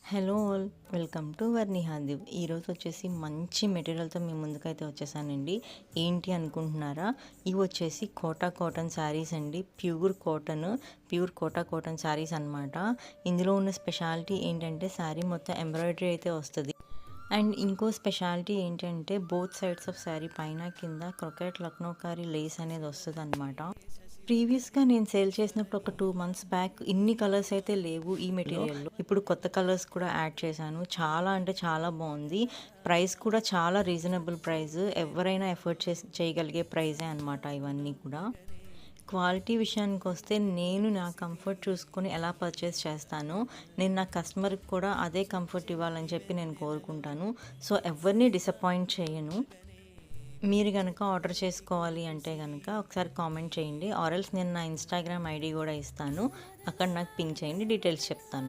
Hello all, welcome to వర్ణిహాదివ్. ఈరోజు వచ్చేసి మంచి మెటీరియల్తో మీ ముందుకైతే వచ్చేసానండి. ఏంటి అనుకుంటున్నారా? ఇవి వచ్చేసి కోటా కాటన్ శారీస్ అండి. ప్యూర్ కోటా కాటన్ శారీస్ అనమాట. ఇందులో ఉన్న స్పెషాలిటీ ఏంటంటే శారీ మొత్తం ఎంబ్రాయిడరీ అయితే వస్తుంది. అండ్ ఇంకో స్పెషాలిటీ ఏంటంటే బోత్ సైడ్స్ ఆఫ్ శారీ పైన కింద క్రొకెట్ లక్నోకారి లేస్ అనేది వస్తుంది అనమాట. ప్రీవియస్గా నేను సేల్ చేసినప్పుడు ఒక 2 months బ్యాక్ ఇన్ని కలర్స్ అయితే లేవు ఈ మెటీరియల్లో. ఇప్పుడు కొత్త కలర్స్ కూడా యాడ్ చేశాను. చాలా అంటే చాలా బాగుంది. ప్రైస్ కూడా చాలా రీజనబుల్ ప్రైస్, ఎవరైనా ఎఫర్ట్ చేయగలిగే ప్రైజే అనమాట ఇవన్నీ కూడా. క్వాలిటీ విషయానికి వస్తే నేను నా కంఫర్ట్ చూసుకొని ఎలా పర్చేస్ చేస్తానో నేను నా కస్టమర్కి కూడా అదే కంఫర్ట్ ఇవ్వాలని చెప్పి నేను కోరుకుంటాను. సో ఎవరిని డిసప్పాయింట్ చేయను. మీరు కనుక ఆర్డర్ చేసుకోవాలి అంటే కనుక ఒకసారి కామెంట్ చేయండి, ఆర్ఎల్స్ నేను నా ఇన్స్టాగ్రామ్ ఐడి కూడా ఇస్తాను, అక్కడ నాకు పింక్ చేయండి, డీటెయిల్స్ చెప్తాను.